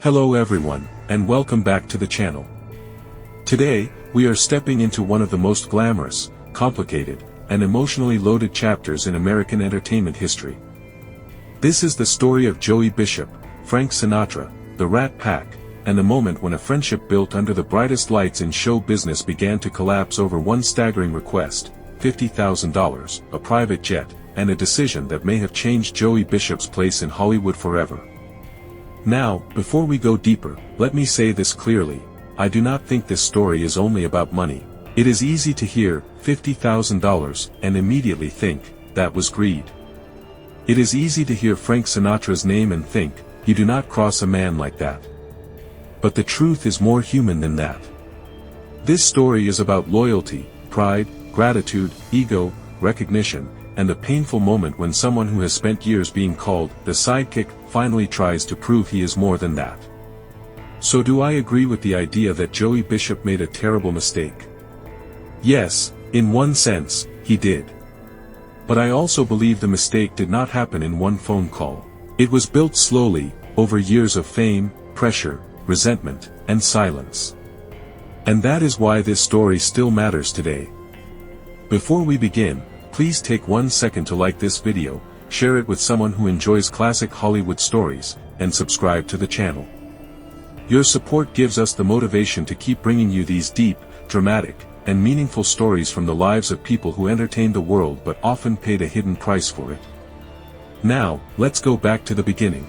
Hello everyone, and welcome back to the channel. Today, we are stepping into one of the most glamorous, complicated, and emotionally loaded chapters in American entertainment history. This is the story of Joey Bishop, Frank Sinatra, the Rat Pack, and the moment when a friendship built under the brightest lights in show business began to collapse over one staggering request, $50,000, a private jet, and a decision that may have changed Joey Bishop's place in Hollywood forever. Now, before we go deeper, let me say this clearly, I do not think this story is only about money. It is easy to hear, $50,000, and immediately think, that was greed. It is easy to hear Frank Sinatra's name and think, you do not cross a man like that. But the truth is more human than that. This story is about loyalty, pride, gratitude, ego, recognition, and the painful moment when someone who has spent years being called the sidekick finally tries to prove he is more than that. So do I agree with the idea that Joey Bishop made a terrible mistake? Yes, in one sense, he did. But I also believe the mistake did not happen in one phone call. It was built slowly, over years of fame, pressure, resentment, and silence. And that is why this story still matters today. Before we begin, please take 1 second to like this video, share it with someone who enjoys classic Hollywood stories, and subscribe to the channel. Your support gives us the motivation to keep bringing you these deep, dramatic, and meaningful stories from the lives of people who entertain the world but often paid a hidden price for it. Now, let's go back to the beginning.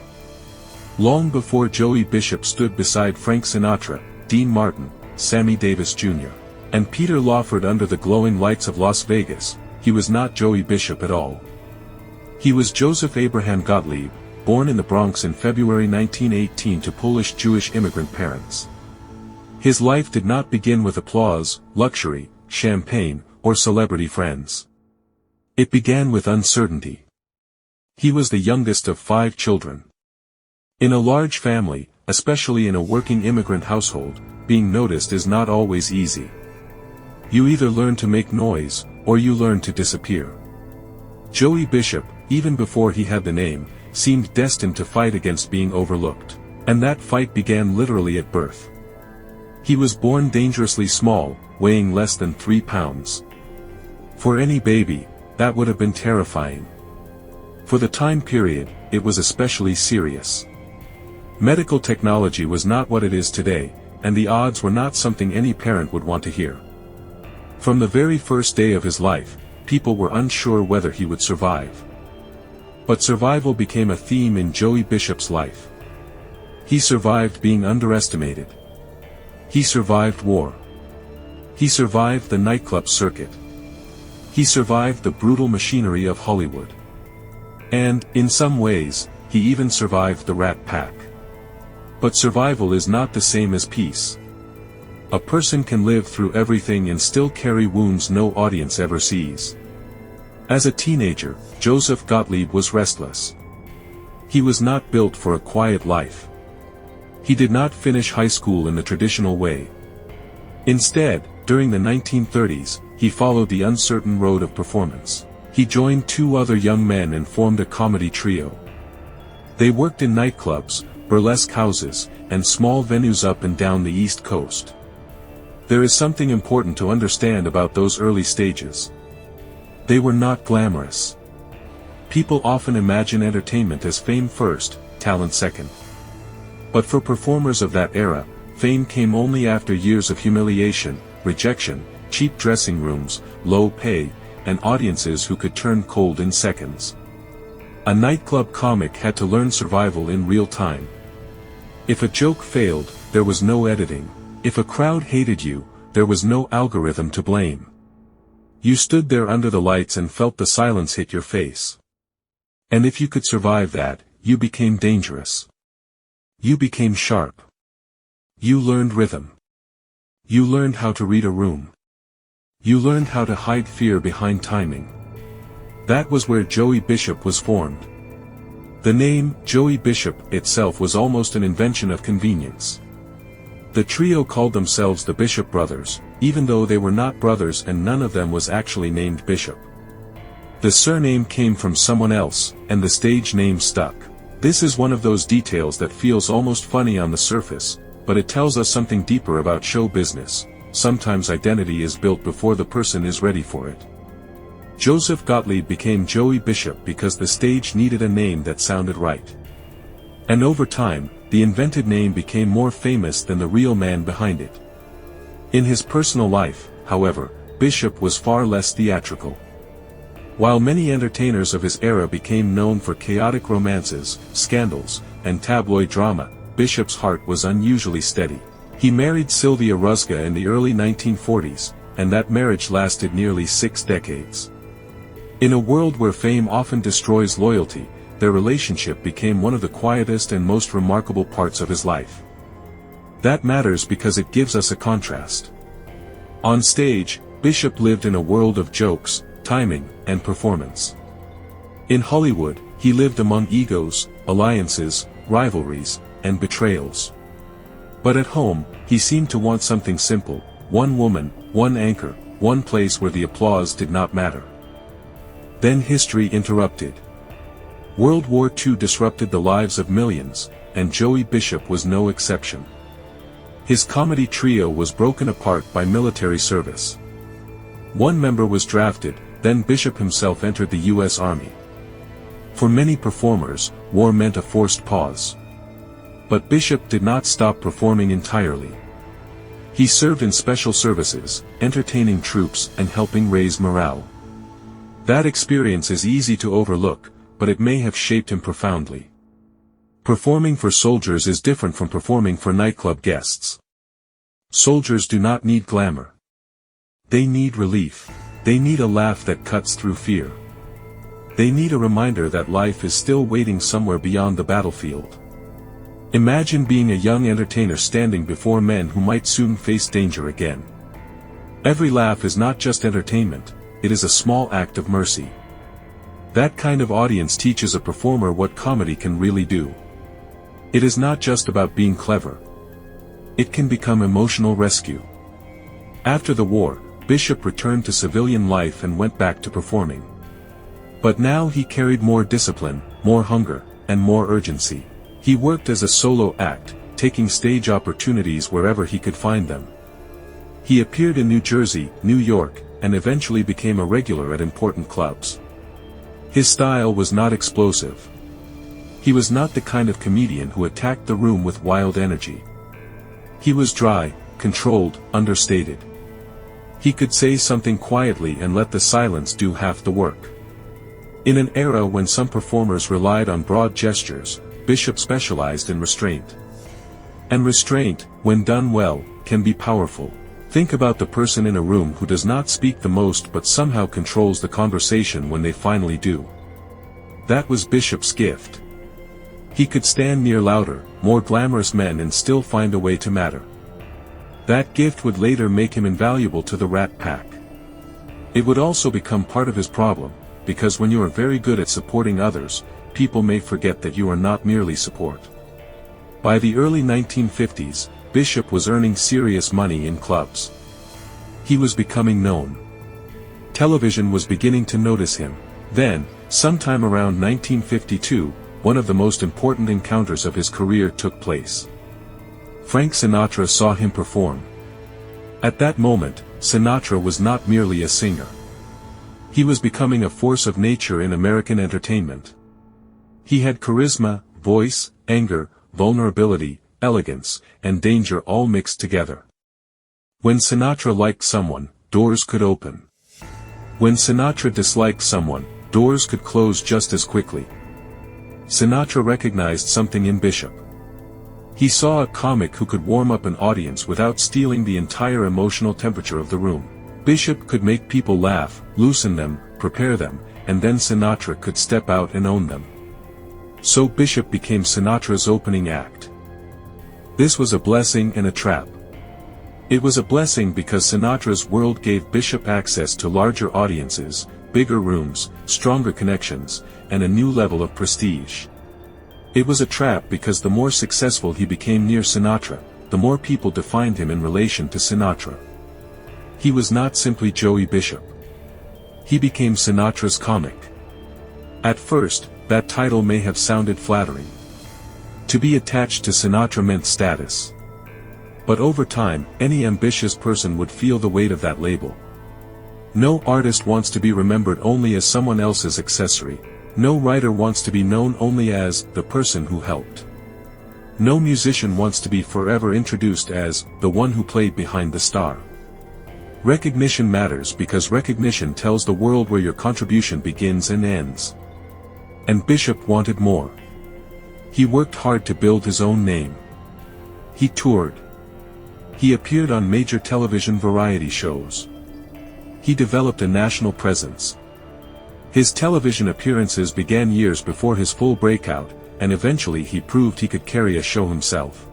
Long before Joey Bishop stood beside Frank Sinatra, Dean Martin, Sammy Davis Jr., and Peter Lawford under the glowing lights of Las Vegas, he was not Joey Bishop at all. He was Joseph Abraham Gottlieb, born in the Bronx in February 1918 to Polish Jewish immigrant parents. His life did not begin with applause, luxury, champagne, or celebrity friends. It began with uncertainty. He was the youngest of 5 children. In a large family, especially in a working immigrant household, being noticed is not always easy. You either learn to make noise, or you learn to disappear. Joey Bishop, even before he had the name, seemed destined to fight against being overlooked, and that fight began literally at birth. He was born dangerously small, weighing less than 3 pounds. For any baby, that would have been terrifying. For the time period, it was especially serious. Medical technology was not what it is today, and the odds were not something any parent would want to hear. From the very first day of his life, people were unsure whether he would survive. But survival became a theme in Joey Bishop's life. He survived being underestimated. He survived war. He survived the nightclub circuit. He survived the brutal machinery of Hollywood. And, in some ways, he even survived the Rat Pack. But survival is not the same as peace. A person can live through everything and still carry wounds no audience ever sees. As a teenager, Joseph Gottlieb was restless. He was not built for a quiet life. He did not finish high school in the traditional way. Instead, during the 1930s, he followed the uncertain road of performance. He joined 2 other young men and formed a comedy trio. They worked in nightclubs, burlesque houses, and small venues up and down the East Coast. There is something important to understand about those early stages. They were not glamorous. People often imagine entertainment as fame first, talent second. But for performers of that era, fame came only after years of humiliation, rejection, cheap dressing rooms, low pay, and audiences who could turn cold in seconds. A nightclub comic had to learn survival in real time. If a joke failed, there was no editing. If a crowd hated you, there was no algorithm to blame. You stood there under the lights and felt the silence hit your face. And if you could survive that, you became dangerous. You became sharp. You learned rhythm. You learned how to read a room. You learned how to hide fear behind timing. That was where Joey Bishop was formed. The name, Joey Bishop, itself was almost an invention of convenience. The trio called themselves the Bishop Brothers, even though they were not brothers and none of them was actually named Bishop. The surname came from someone else, and the stage name stuck. This is one of those details that feels almost funny on the surface, but it tells us something deeper about show business. Sometimes identity is built before the person is ready for it. Joseph Gottlieb became Joey Bishop because the stage needed a name that sounded right. And over time, the invented name became more famous than the real man behind it. In his personal life, however, Bishop was far less theatrical. While many entertainers of his era became known for chaotic romances, scandals, and tabloid drama, Bishop's heart was unusually steady. He married Sylvia Rusga in the early 1940s, and that marriage lasted nearly 6 decades. In a world where fame often destroys loyalty, their relationship became one of the quietest and most remarkable parts of his life. That matters because it gives us a contrast. On stage, Bishop lived in a world of jokes, timing, and performance. In Hollywood, he lived among egos, alliances, rivalries, and betrayals. But at home, he seemed to want something simple: one woman, one anchor, one place where the applause did not matter. Then history interrupted. World War II disrupted the lives of millions, and Joey Bishop was no exception. His comedy trio was broken apart by military service. One member was drafted, then Bishop himself entered the U.S. Army. For many performers, war meant a forced pause. But Bishop did not stop performing entirely. He served in special services, entertaining troops and helping raise morale. That experience is easy to overlook, but it may have shaped him profoundly. Performing for soldiers is different from performing for nightclub guests. Soldiers do not need glamour. They need relief. They need a laugh that cuts through fear. They need a reminder that life is still waiting somewhere beyond the battlefield. Imagine being a young entertainer standing before men who might soon face danger again. Every laugh is not just entertainment, it is a small act of mercy. That kind of audience teaches a performer what comedy can really do. It is not just about being clever. It can become emotional rescue. After the war, Bishop returned to civilian life and went back to performing. But now he carried more discipline, more hunger, and more urgency. He worked as a solo act, taking stage opportunities wherever he could find them. He appeared in New Jersey, New York, and eventually became a regular at important clubs. His style was not explosive. He was not the kind of comedian who attacked the room with wild energy. He was dry, controlled, understated. He could say something quietly and let the silence do half the work. In an era when some performers relied on broad gestures, Bishop specialized in restraint. And restraint, when done well, can be powerful. Think about the person in a room who does not speak the most but somehow controls the conversation when they finally do. That was Bishop's gift. He could stand near louder, more glamorous men and still find a way to matter. That gift would later make him invaluable to the Rat Pack. It would also become part of his problem, because when you are very good at supporting others, people may forget that you are not merely support. By the early 1950s, Bishop was earning serious money in clubs. He was becoming known. Television was beginning to notice him. Then, sometime around 1952, one of the most important encounters of his career took place. Frank Sinatra saw him perform. At that moment, Sinatra was not merely a singer. He was becoming a force of nature in American entertainment. He had charisma, voice, anger, vulnerability, elegance, and danger all mixed together. When Sinatra liked someone, doors could open. When Sinatra disliked someone, doors could close just as quickly. Sinatra recognized something in Bishop. He saw a comic who could warm up an audience without stealing the entire emotional temperature of the room. Bishop could make people laugh, loosen them, prepare them, and then Sinatra could step out and own them. So Bishop became Sinatra's opening act. This was a blessing and a trap. It was a blessing because Sinatra's world gave Bishop access to larger audiences, bigger rooms, stronger connections, and a new level of prestige. It was a trap because the more successful he became near Sinatra, the more people defined him in relation to Sinatra. He was not simply Joey Bishop. He became Sinatra's comic. At first, that title may have sounded flattering. To be attached to Sinatra meant status. But over time, any ambitious person would feel the weight of that label. No artist wants to be remembered only as someone else's accessory. No writer wants to be known only as the person who helped. No musician wants to be forever introduced as the one who played behind the star. Recognition matters because recognition tells the world where your contribution begins and ends. And Bishop wanted more. He worked hard to build his own name. He toured. He appeared on major television variety shows. He developed a national presence. His television appearances began years before his full breakout, and eventually he proved he could carry a show himself.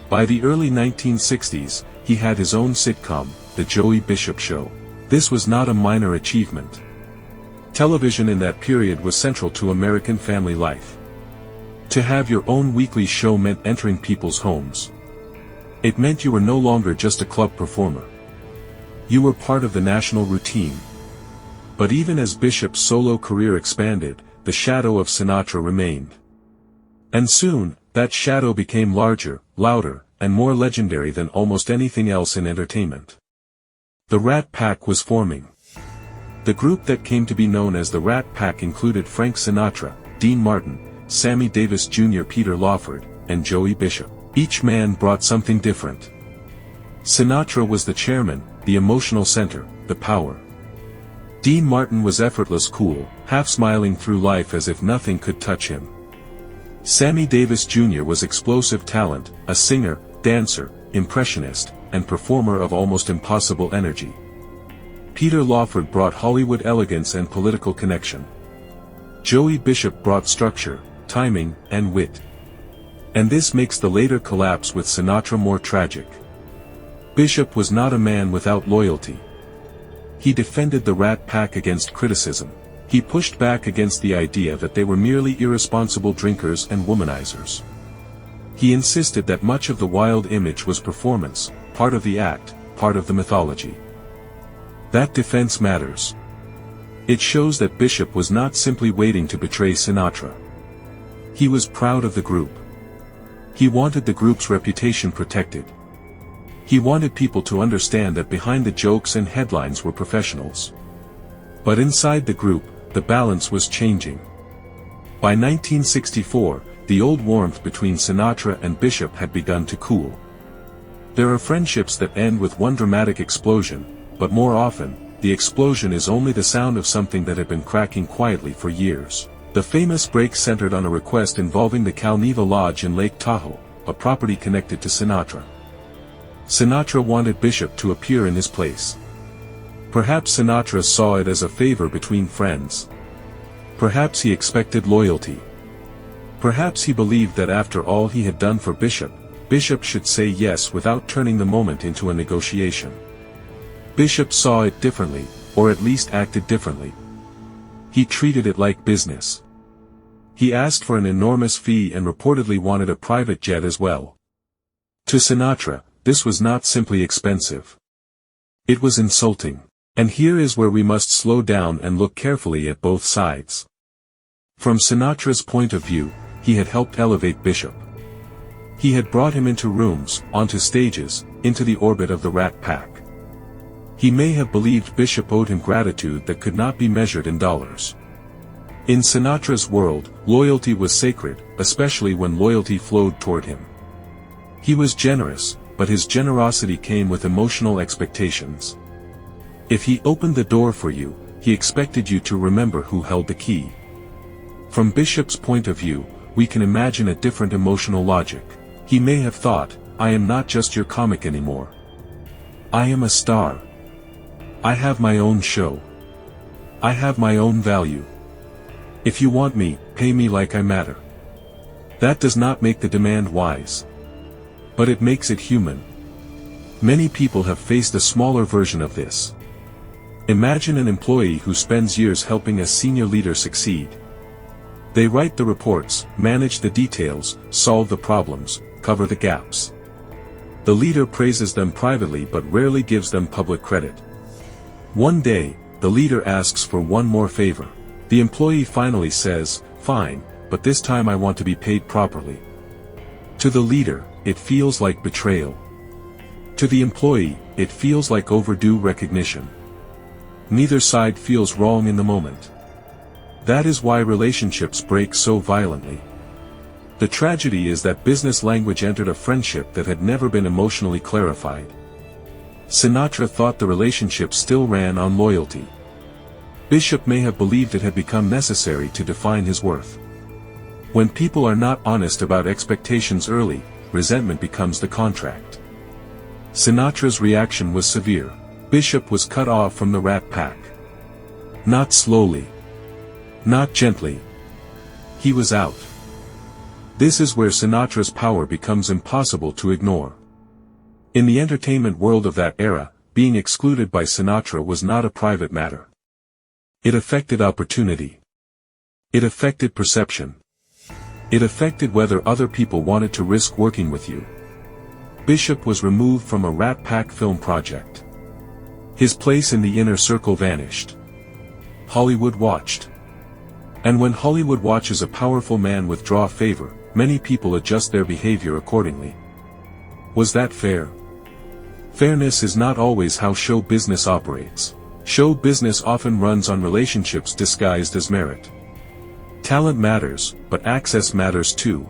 By the early 1960s, he had his own sitcom, The Joey Bishop Show. This was not a minor achievement. Television in that period was central to American family life. To have your own weekly show meant entering people's homes. It meant you were no longer just a club performer. You were part of the national routine. But even as Bishop's solo career expanded, the shadow of Sinatra remained. And soon, that shadow became larger, louder, and more legendary than almost anything else in entertainment. The Rat Pack was forming. The group that came to be known as the Rat Pack included Frank Sinatra, Dean Martin, Sammy Davis Jr., Peter Lawford, and Joey Bishop. Each man brought something different. Sinatra was the chairman, the emotional center, the power. Dean Martin was effortless cool, half-smiling through life as if nothing could touch him. Sammy Davis Jr. was explosive talent, a singer, dancer, impressionist, and performer of almost impossible energy. Peter Lawford brought Hollywood elegance and political connection. Joey Bishop brought structure, timing, and wit. And this makes the later collapse with Sinatra more tragic. Bishop was not a man without loyalty. He defended the Rat Pack against criticism. He pushed back against the idea that they were merely irresponsible drinkers and womanizers. He insisted that much of the wild image was performance, part of the act, part of the mythology. That defense matters. It shows that Bishop was not simply waiting to betray Sinatra. He was proud of the group. He wanted the group's reputation protected. He wanted people to understand that behind the jokes and headlines were professionals. But inside the group, the balance was changing. By 1964, the old warmth between Sinatra and Bishop had begun to cool. There are friendships that end with one dramatic explosion, but more often, the explosion is only the sound of something that had been cracking quietly for years. The famous break centered on a request involving the Calneva Lodge in Lake Tahoe, a property connected to Sinatra. Sinatra wanted Bishop to appear in his place. Perhaps Sinatra saw it as a favor between friends. Perhaps he expected loyalty. Perhaps he believed that after all he had done for Bishop, Bishop should say yes without turning the moment into a negotiation. Bishop saw it differently, or at least acted differently. He treated it like business. He asked for an enormous fee and reportedly wanted a private jet as well. To Sinatra, this was not simply expensive. It was insulting. And here is where we must slow down and look carefully at both sides. From Sinatra's point of view, he had helped elevate Bishop. He had brought him into rooms, onto stages, into the orbit of the Rat Pack. He may have believed Bishop owed him gratitude that could not be measured in dollars. In Sinatra's world, loyalty was sacred, especially when loyalty flowed toward him. He was generous, but his generosity came with emotional expectations. If he opened the door for you, he expected you to remember who held the key. From Bishop's point of view, we can imagine a different emotional logic. He may have thought, I am not just your comic anymore. I am a star. I have my own show. I have my own value. If you want me, pay me like I matter. That does not make the demand wise. But it makes it human. Many people have faced a smaller version of this. Imagine an employee who spends years helping a senior leader succeed. They write the reports, manage the details, solve the problems, cover the gaps. The leader praises them privately but rarely gives them public credit. One day, the leader asks for one more favor. The employee finally says, fine, but this time I want to be paid properly. To the leader, it feels like betrayal. To the employee, it feels like overdue recognition. Neither side feels wrong in the moment. That is why relationships break so violently. The tragedy is that business language entered a friendship that had never been emotionally clarified. Sinatra thought the relationship still ran on loyalty. Bishop may have believed it had become necessary to define his worth. When people are not honest about expectations early, resentment becomes the contract. Sinatra's reaction was severe. Bishop was cut off from the Rat Pack. Not slowly. Not gently. He was out. This is where Sinatra's power becomes impossible to ignore. In the entertainment world of that era, being excluded by Sinatra was not a private matter. It affected opportunity. It affected perception. It affected whether other people wanted to risk working with you. Bishop was removed from a Rat Pack film project. His place in the inner circle vanished. Hollywood watched. And when Hollywood watches a powerful man withdraw favor, many people adjust their behavior accordingly. Was that fair? Fairness is not always how show business operates. Show business often runs on relationships disguised as merit. Talent matters, but access matters too.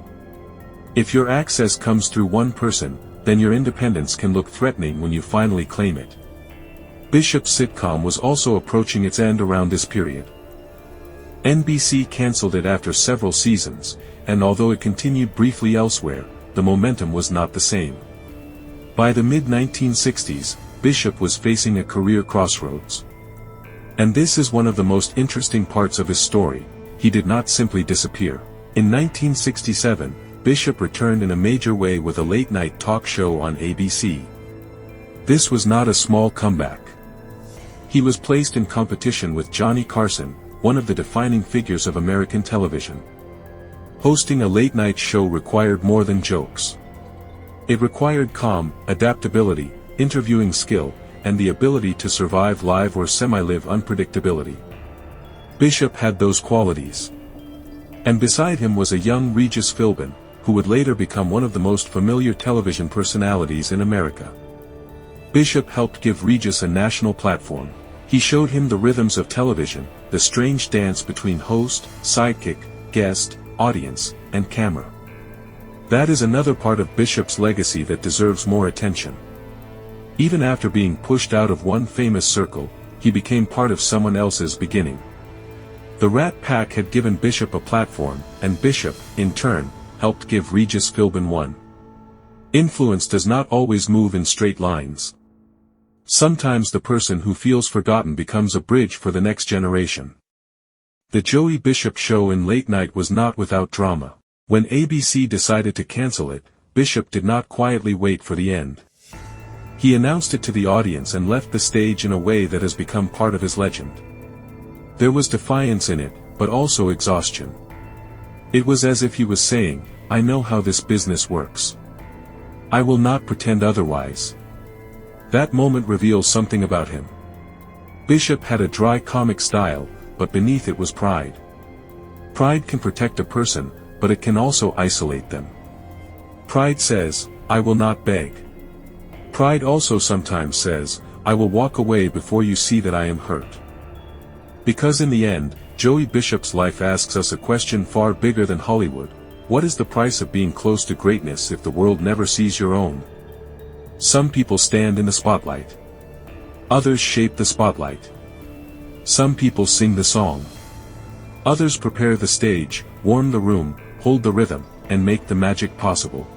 If your access comes through one person, then your independence can look threatening when you finally claim it. Bishop's sitcom was also approaching its end around this period. NBC canceled it after several seasons, and although it continued briefly elsewhere, the momentum was not the same. By the mid-1960s, Bishop was facing a career crossroads. And this is one of the most interesting parts of his story. He did not simply disappear. In 1967, Bishop returned in a major way with a late-night talk show on ABC. This was not a small comeback. He was placed in competition with Johnny Carson, one of the defining figures of American television. Hosting a late-night show required more than jokes. It required calm, adaptability, interviewing skill, and the ability to survive live or semi-live unpredictability. Bishop had those qualities. And beside him was a young Regis Philbin, who would later become one of the most familiar television personalities in America. Bishop helped give Regis a national platform. He showed him the rhythms of television, the strange dance between host, sidekick, guest, audience, and camera. That is another part of Bishop's legacy that deserves more attention. Even after being pushed out of one famous circle, he became part of someone else's beginning. The Rat Pack had given Bishop a platform, and Bishop, in turn, helped give Regis Philbin one. Influence does not always move in straight lines. Sometimes the person who feels forgotten becomes a bridge for the next generation. The Joey Bishop show in late night was not without drama. When ABC decided to cancel it, Bishop did not quietly wait for the end. He announced it to the audience and left the stage in a way that has become part of his legend. There was defiance in it, but also exhaustion. It was as if he was saying, "I know how this business works. I will not pretend otherwise." That moment reveals something about him. Bishop had a dry comic style, but beneath it was pride. Pride can protect a person, but it can also isolate them. Pride says, "I will not beg." Pride also sometimes says, "I will walk away before you see that I am hurt." Because in the end, Joey Bishop's life asks us a question far bigger than Hollywood. What is the price of being close to greatness if the world never sees your own? Some people stand in the spotlight. Others shape the spotlight. Some people sing the song. Others prepare the stage, warm the room, hold the rhythm, and make the magic possible.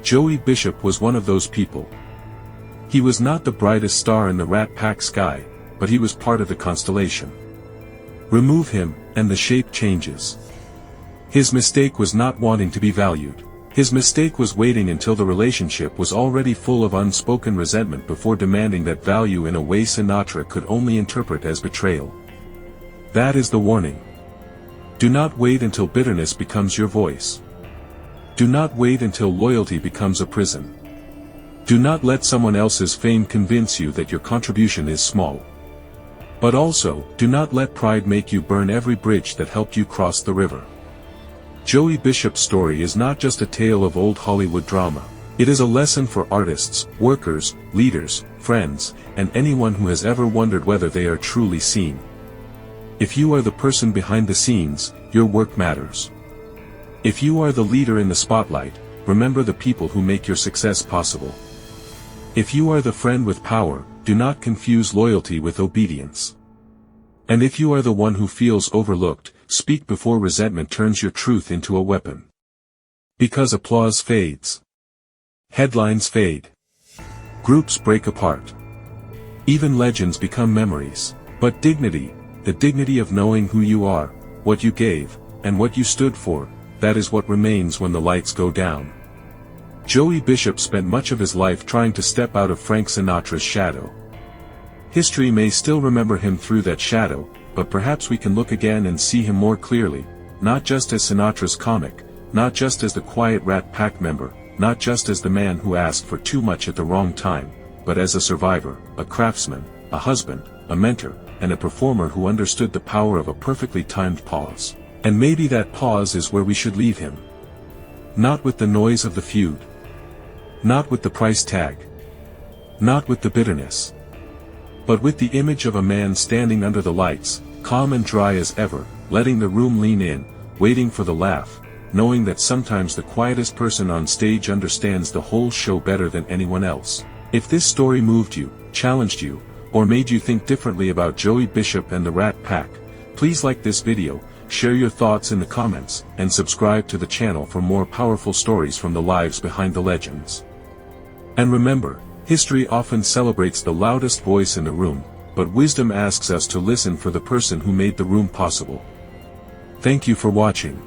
Joey Bishop was one of those people. He was not the brightest star in the Rat Pack sky, but he was part of the constellation. Remove him, and the shape changes. His mistake was not wanting to be valued. His mistake was waiting until the relationship was already full of unspoken resentment before demanding that value in a way Sinatra could only interpret as betrayal. That is the warning. Do not wait until bitterness becomes your voice. Do not wait until loyalty becomes a prison. Do not let someone else's fame convince you that your contribution is small. But also, do not let pride make you burn every bridge that helped you cross the river. Joey Bishop's story is not just a tale of old Hollywood drama. It is a lesson for artists, workers, leaders, friends, and anyone who has ever wondered whether they are truly seen. If you are the person behind the scenes, your work matters. If you are the leader in the spotlight, remember the people who make your success possible. If you are the friend with power, do not confuse loyalty with obedience. And if you are the one who feels overlooked, speak before resentment turns your truth into a weapon. Because applause fades. Headlines fade. Groups break apart. Even legends become memories. But dignity, the dignity of knowing who you are, what you gave, and what you stood for, that is what remains when the lights go down. Joey Bishop spent much of his life trying to step out of Frank Sinatra's shadow. History may still remember him through that shadow, but perhaps we can look again and see him more clearly, not just as Sinatra's comic, not just as the quiet Rat Pack member, not just as the man who asked for too much at the wrong time, but as a survivor, a craftsman, a husband, a mentor, and a performer who understood the power of a perfectly timed pause. And maybe that pause is where we should leave him. Not with the noise of the feud. Not with the price tag. Not with the bitterness. But with the image of a man standing under the lights, calm and dry as ever, letting the room lean in, waiting for the laugh, knowing that sometimes the quietest person on stage understands the whole show better than anyone else. If this story moved you, challenged you, or made you think differently about Joey Bishop and the Rat Pack, please like this video, share your thoughts in the comments, and subscribe to the channel for more powerful stories from the lives behind the legends. And remember, history often celebrates the loudest voice in the room, but wisdom asks us to listen for the person who made the room possible. Thank you for watching.